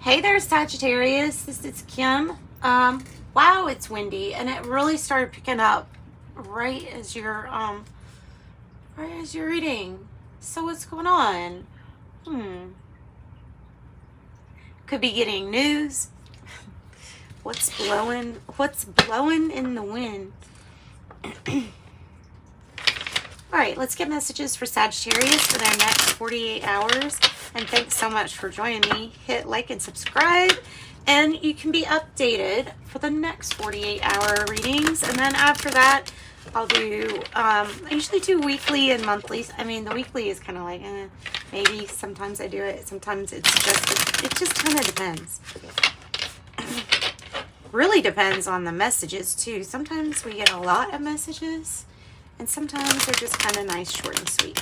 Hey there, Sagittarius. This is Kim. Wow, it's windy, and it really started picking up right as you're reading. So what's going on? Could be getting news. What's blowing? What's blowing in the wind? All right, let's get messages for Sagittarius for their next 48 hours. And thanks so much for joining me. Hit like and subscribe, and you can be updated for the next 48-hour readings. And then after that, I'll do, I usually do weekly and monthlies. I mean, the weekly is kind of like, maybe sometimes I do it. Sometimes it just kind of depends. Really depends on the messages too. Sometimes we get a lot of messages, and sometimes they're just kind of nice, short and sweet.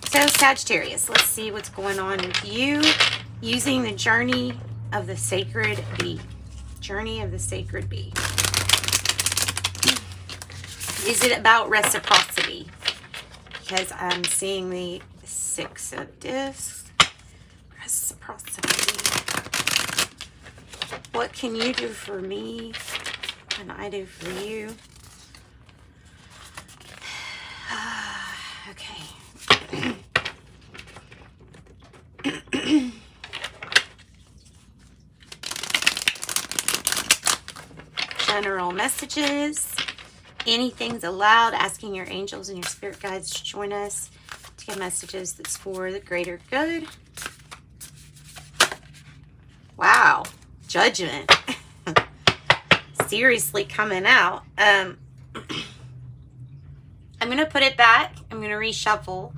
So Sagittarius, let's see what's going on with you using the journey of the sacred bee. Journey of the sacred bee. Is it about reciprocity? Because I'm seeing the Six of Discs. Reciprocity. What can you do for me? What can I do for you? Okay. General messages. Anything's allowed. Asking your angels and your spirit guides to join us to get messages that's for the greater good. Wow. Judgment. Seriously coming out. I'm going to put it back. I'm going to reshuffle.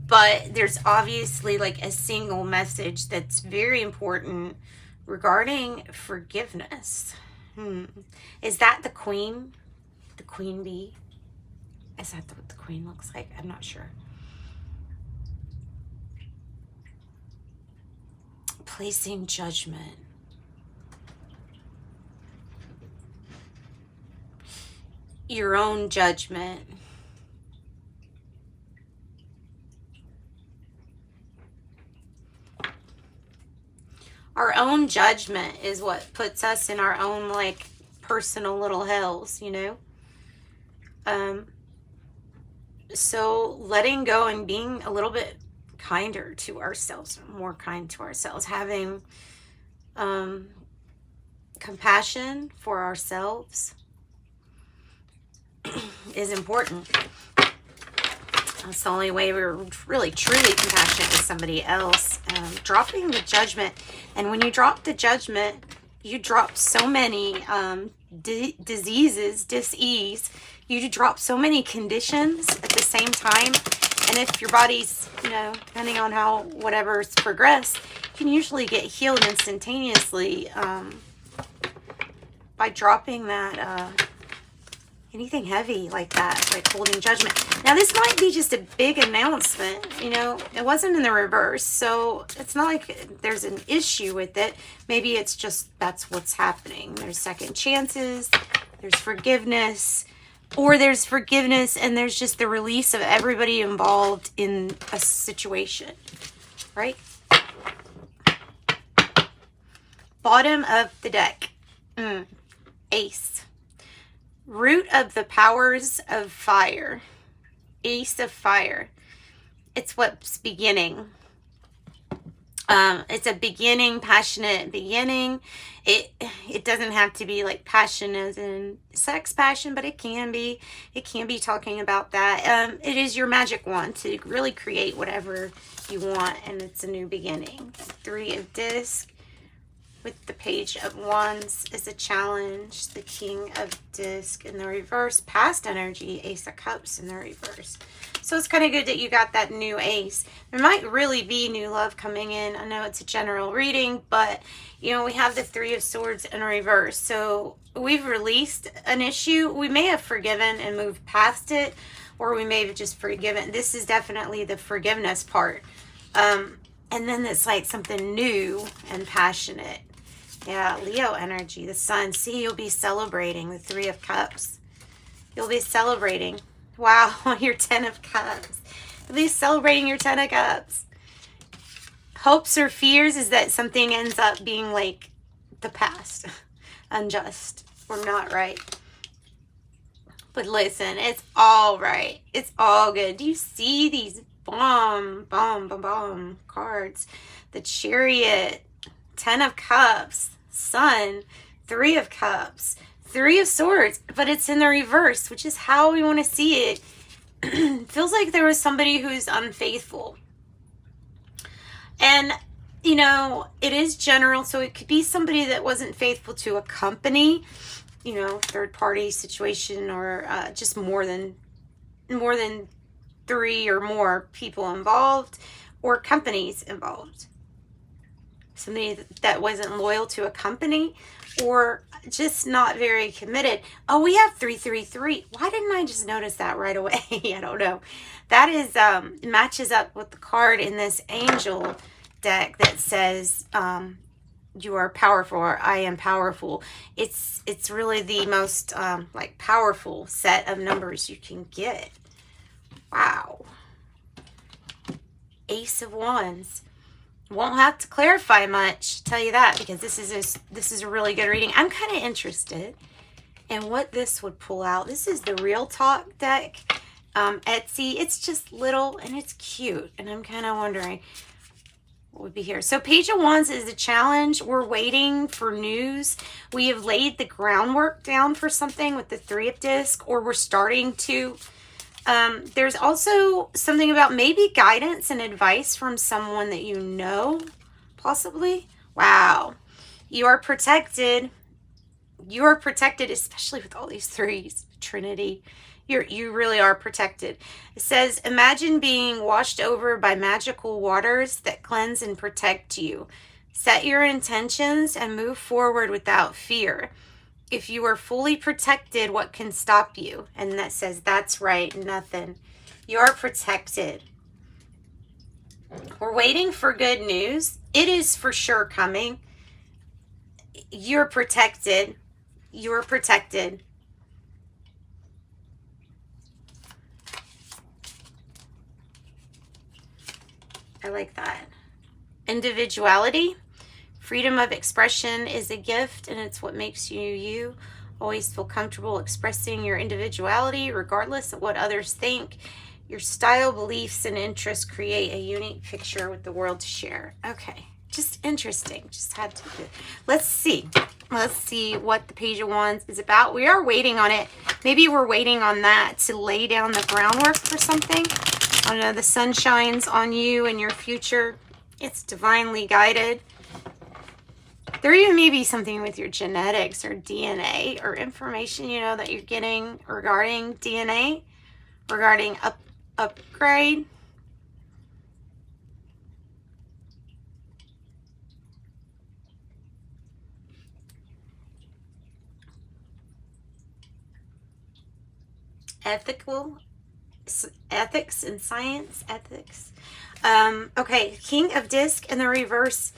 But there's obviously like a single message that's very important regarding forgiveness. Is that the queen? The queen bee? Is that what the queen looks like? I'm not sure. Placing judgment. Your own judgment. Our own judgment is what puts us in our own like personal little hells, you know? So letting go and being a little bit kinder to ourselves, more kind to ourselves, having compassion for ourselves is important. That's the only way we're really truly compassionate with somebody else. Dropping the judgment. And when you drop the judgment, you drop so many diseases, dis-ease. You drop so many conditions at the same time. And if your body's, you know, depending on how whatever's progressed, you can usually get healed instantaneously by dropping that anything heavy like that, like holding judgment. Now, this might be just a big announcement, you know. It wasn't in the reverse, so it's not like there's an issue with it. Maybe it's just that's what's happening. There's second chances, there's forgiveness, or there's forgiveness and there's just the release of everybody involved in a situation, right? Bottom of the deck. Ace. Root of the powers of fire. Ace of fire. It's what's beginning. It's a beginning, passionate beginning. It doesn't have to be like passion as in sex passion, but it can be. It can be talking about that. It is your magic wand to really create whatever you want, and it's a new beginning. Three of Discs. With the Page of Wands is a challenge. The King of Disc in the reverse. Past energy. Ace of Cups in the reverse. So it's kind of good that you got that new ace. There might really be new love coming in. I know it's a general reading, but, you know, we have the Three of Swords in reverse. So we've released an issue. We may have forgiven and moved past it, or we may have just forgiven. This is definitely the forgiveness part. And then it's like something new and passionate. Yeah, Leo energy, the sun. See, you'll be celebrating the Three of Cups. You'll be celebrating. Wow, your Ten of Cups. You'll be celebrating your Ten of Cups. Hopes or fears is that something ends up being like the past, unjust or not right. But listen, it's all right. It's all good. Do you see these bomb cards? The Chariot, 10 of Cups, Sun, 3 of Cups, 3 of Swords, but it's in the reverse, which is how we want to see it. Feels like there was somebody who's unfaithful. And, you know, it is general, so it could be somebody that wasn't faithful to a company, you know, third party situation, or just more than 3 or more people involved, or companies involved. Somebody that wasn't loyal to a company, or just not very committed. Oh, we have 333. Why didn't I just notice that right away? I don't know. That is matches up with the card in this angel deck that says you are powerful, or I am powerful. It's really the most like powerful set of numbers you can get. Wow. Ace of Wands. Won't have to clarify much, tell you that, because this is a really good reading. I'm kind of interested in what this would pull out. This is the Real Talk deck, Etsy. It's just little and it's cute, and I'm kind of wondering what would be here. So Page of Wands is the challenge. We're waiting for news. We have laid the groundwork down for something with the 3 of Discs, or we're starting to. There's also something about maybe guidance and advice from someone that you know, possibly. Wow. You are protected. You are protected, especially with all these 3s, Trinity. You really are protected. It says, imagine being washed over by magical waters that cleanse and protect you. Set your intentions and move forward without fear. If you are fully protected, what can stop you? And that says, that's right, nothing. You are protected. We're waiting for good news. It is for sure coming. You're protected. You're protected. I like that. Individuality. Freedom of expression is a gift, and it's what makes you you. Always feel comfortable expressing your individuality regardless of what others think. Your style, beliefs, and interests create a unique picture with the world to share. Okay, just interesting. Just had to do it. Let's see. Let's see what the Page of Wands is about. We are waiting on it. Maybe we're waiting on that to lay down the groundwork for something. I don't know. The sun shines on you and your future. It's divinely guided. There even may be something with your genetics or DNA or information, you know, that you're getting regarding DNA, regarding upgrade. Ethics and science, ethics. Okay, King of Disc in the reverse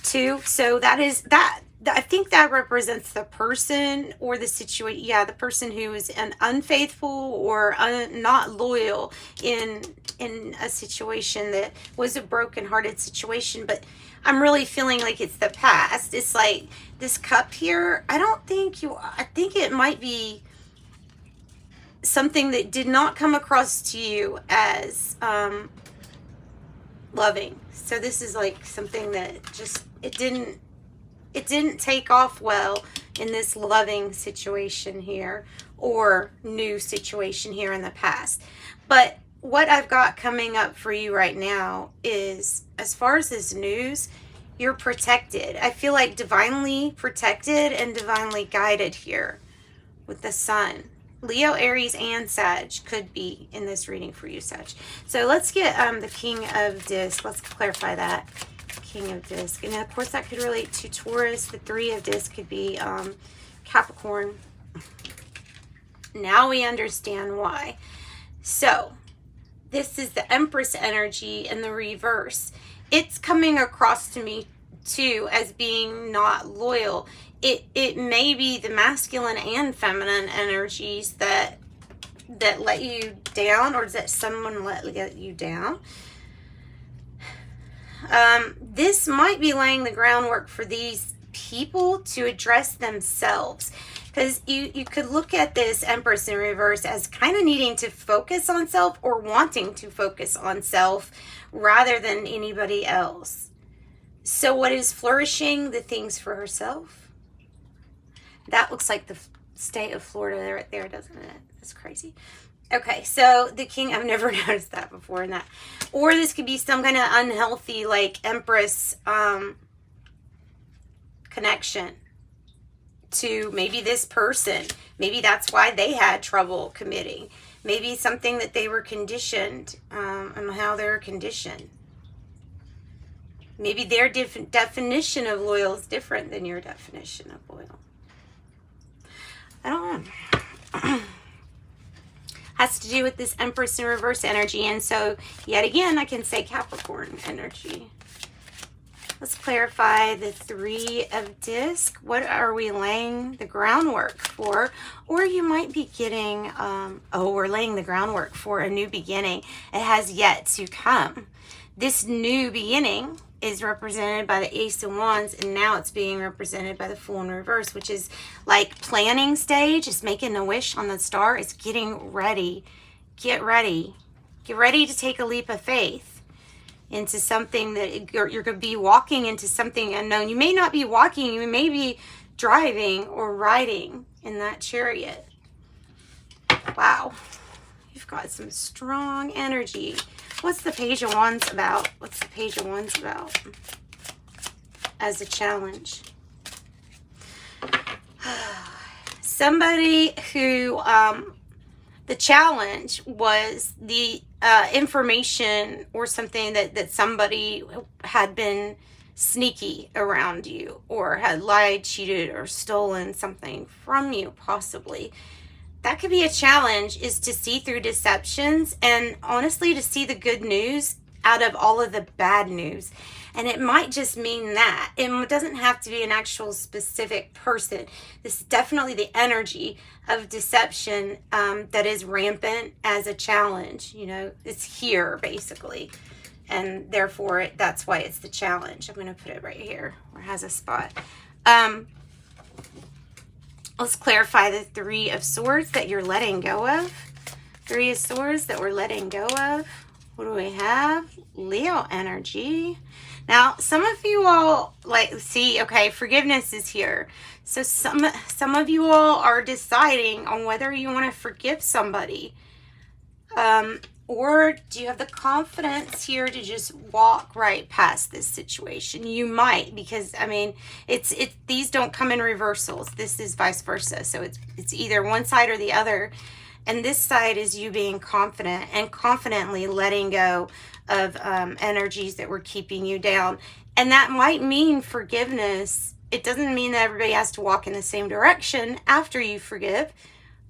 too. So that is that. I think that represents the person or the situation. Yeah, the person who is unfaithful or not loyal in a situation that was a broken-hearted situation. But I'm really feeling like it's the past. It's like this cup here. I think it might be something that did not come across to you as loving. So this is like something that just it didn't take off well in this loving situation here or new situation here in the past. But what I've got coming up for you right now is, as far as this news, you're protected. I feel like divinely protected and divinely guided here with the sun. Leo, Aries, and Sag could be in this reading for you, Sag. So let's get the King of Disc. Let's clarify that. King of Disc. And of course that could relate to Taurus. The 3 of Disc could be Capricorn. Now we understand why. So this is the Empress energy in the reverse. It's coming across to me too as being not loyal. It may be the masculine and feminine energies that let you down, or that someone let you down. This might be laying the groundwork for these people to address themselves. Because you could look at this Empress in reverse as kind of needing to focus on self or wanting to focus on self rather than anybody else. So what is flourishing? The things for herself. That looks like the state of Florida right there, doesn't it? That's crazy. Okay, so the king, I've never noticed that before in that. Or this could be some kind of unhealthy, like, Empress connection to maybe this person. Maybe that's why they had trouble committing. Maybe something that they were conditioned, and how they're conditioned. Maybe their definition of loyal is different than your definition of loyal. I don't know. Has to do with this Empress in reverse energy. And so, yet again, I can say Capricorn energy. Let's clarify the Three of Discs. What are we laying the groundwork for? Or you might be getting, we're laying the groundwork for a new beginning. It has yet to come. This new beginning is represented by the Ace of Wands, and now it's being represented by the Fool in reverse, which is like planning stage. It's making a wish on the star. It's getting ready. Get ready. Get ready to take a leap of faith into something that you're going to be walking into something unknown. You may not be walking. You may be driving or riding in that chariot. Wow. You've got some strong energy. What's the Page of Wands about? What's the Page of Wands about as a challenge? Somebody who, the challenge was the information or something that somebody had been sneaky around you or had lied, cheated, or stolen something from you, possibly. That could be a challenge, is to see through deceptions and honestly to see the good news out of all of the bad news. And it might just mean that. It doesn't have to be an actual specific person. This is definitely the energy of deception that is rampant as a challenge. You know, it's here basically. And therefore, that's why it's the challenge. I'm going to put it right here where it has a spot. Let's clarify the Three of Swords that you're letting go of. Three of Swords that we're letting go of. What do we have? Leo energy. Now, some of you all, okay, forgiveness is here. So some of you all are deciding on whether you want to forgive somebody. Or do you have the confidence here to just walk right past this situation? You might, because I mean, these don't come in reversals. This is vice versa. So it's either one side or the other. And this side is you being confident and confidently letting go of energies that were keeping you down. And that might mean forgiveness. It doesn't mean that everybody has to walk in the same direction after you forgive,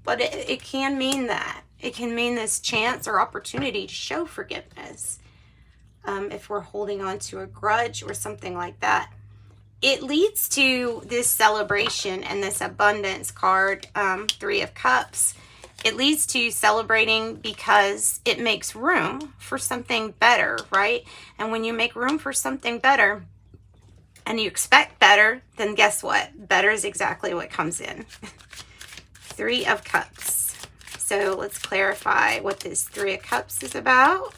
but it can mean that. It can mean this chance or opportunity to show forgiveness if we're holding on to a grudge or something like that. It leads to this celebration and this abundance card, Three of Cups. It leads to celebrating because it makes room for something better, right? And when you make room for something better and you expect better, then guess what? Better is exactly what comes in. Three of Cups. So let's clarify what this Three of Cups is about.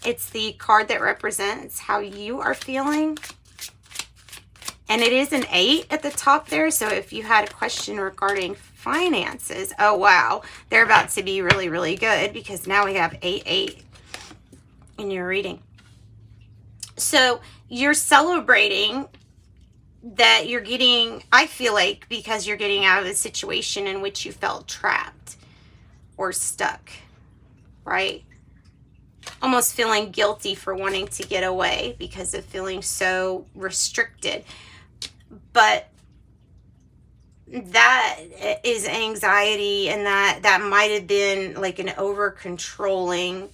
It's the card that represents how you are feeling. And it is an 8 at the top there. So if you had a question regarding finances, oh wow, they're about to be really, really good, because now we have 8 in your reading. So you're celebrating that you're getting, I feel like, because you're getting out of a situation in which you felt trapped or stuck, right? Almost feeling guilty for wanting to get away because of feeling so restricted. But that is anxiety, and that might have been like an over-controlling,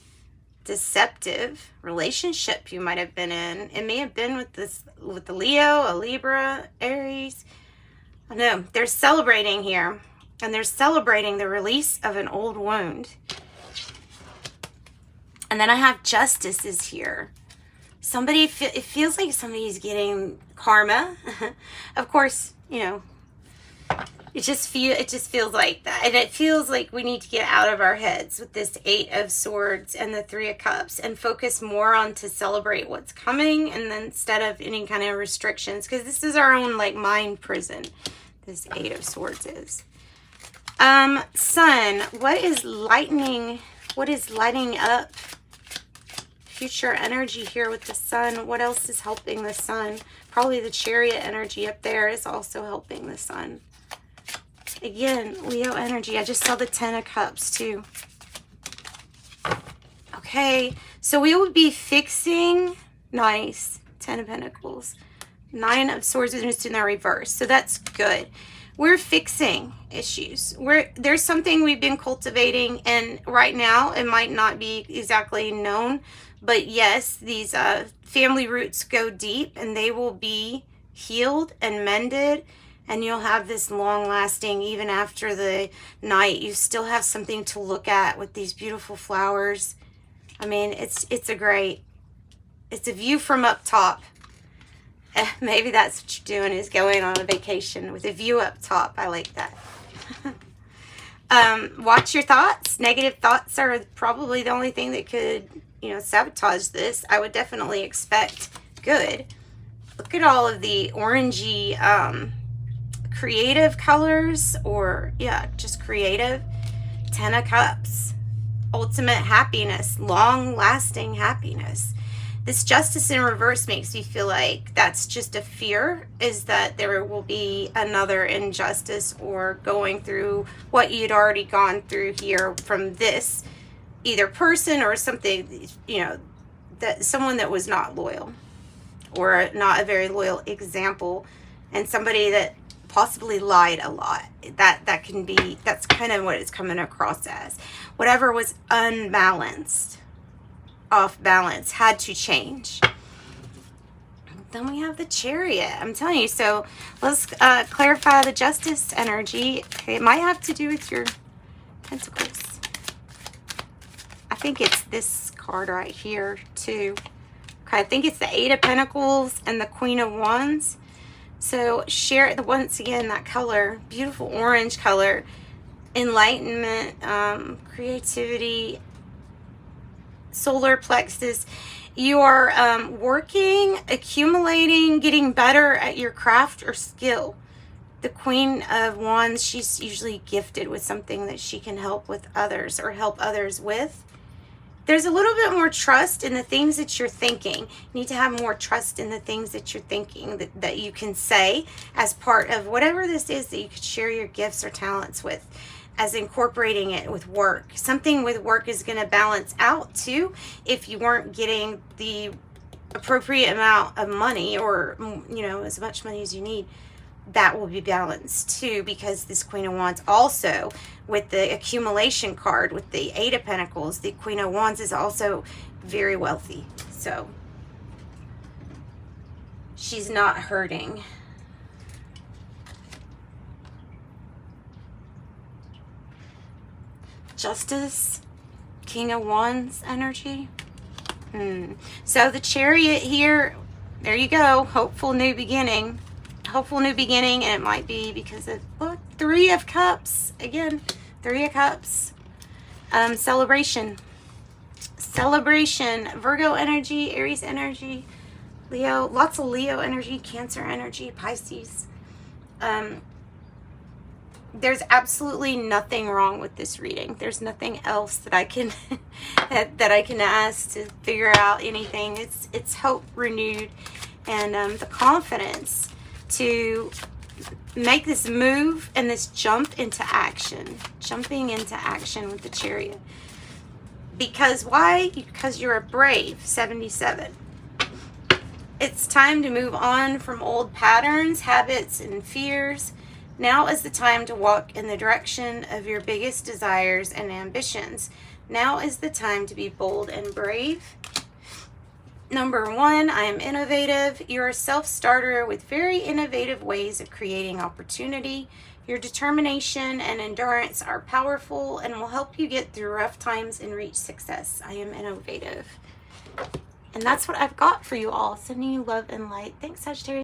deceptive relationship you might have been in. It may have been with the Leo, a Libra, Aries. I don't know. They're celebrating here. And they're celebrating the release of an old wound. And then I have Justice is here. Somebody, it feels like somebody's getting karma. Of course, you know, it just feels like that. And it feels like we need to get out of our heads with this 8 of Swords and the 3 of Cups and focus more on to celebrate what's coming, and then instead of any kind of restrictions, because this is our own like mind prison, this 8 of Swords is. Sun, what is lighting up future energy here with the Sun? What else is helping the Sun? Probably the Chariot energy up there is also helping the Sun. Again, Leo energy. I just saw the 10 of Cups too. Okay, so we will be fixing, nice, 10 of Pentacles. 9 of Swords is just in the reverse, so that's good. We're fixing issues. There's something we've been cultivating, and right now it might not be exactly known, but yes, these family roots go deep, and they will be healed and mended, and you'll have this long lasting, even after the night, you still have something to look at with these beautiful flowers. I mean, it's a view from up top. Maybe that's what you're doing, is going on a vacation with a view up top. I like that. Watch your thoughts. Negative thoughts are probably the only thing that could, you know, sabotage this. I would definitely expect good. Look at all of the orangey, creative colors, or yeah, just creative. 10 of Cups, ultimate happiness, long-lasting happiness. This Justice in reverse makes me feel like that's just a fear, is that there will be another injustice, or going through what you'd already gone through here from this either person or something, you know, that someone that was not loyal, or not a very loyal example, and somebody that possibly lied a lot. That can be, that's kind of what it's coming across as. Whatever was unbalanced, off balance, had to change. Then we have the Chariot. I'm telling you. So let's clarify the Justice energy. Okay, it might have to do with your Pentacles. I think it's this card right here too. Okay, I think it's the 8 of Pentacles and the Queen of Wands. So share it, once again, that color, beautiful orange color, enlightenment, creativity, solar plexus. You are working, accumulating, getting better at your craft or skill. The Queen of Wands, she's usually gifted with something that she can help with others, or help others with. There's a little bit more trust in the things that you're thinking. You need to have more trust in the things that you're thinking, that you can say as part of whatever this is that you could share your gifts or talents with, as incorporating it with work. Something with work is going to balance out too. If you weren't getting the appropriate amount of money, or, you know, as much money as you need, that will be balanced too, because this Queen of Wands also, with the accumulation card, with the 8 of Pentacles, the Queen of Wands is also very wealthy. So she's not hurting. Justice, King of Wands energy. So the Chariot here, there you go. Hopeful new beginning. Hopeful new beginning, and it might be because of, look, 3 of Cups. Again, 3 of Cups. Celebration. Celebration. Virgo energy, Aries energy, Leo. Lots of Leo energy, Cancer energy, Pisces. There's absolutely nothing wrong with this reading. There's nothing else that I can that I can ask to figure out anything. It's hope renewed, and the confidence to make this move and this jump into action. Jumping into action with the Chariot. Because why? Because you're a brave 77. It's time to move on from old patterns, habits, and fears. Now is the time to walk in the direction of your biggest desires and ambitions. Now is the time to be bold and brave. Number 1, I am innovative. You're a self-starter with very innovative ways of creating opportunity. Your determination and endurance are powerful and will help you get through rough times and reach success. I am innovative. And that's what I've got for you all. Sending you love and light. Thanks, Sagittarius.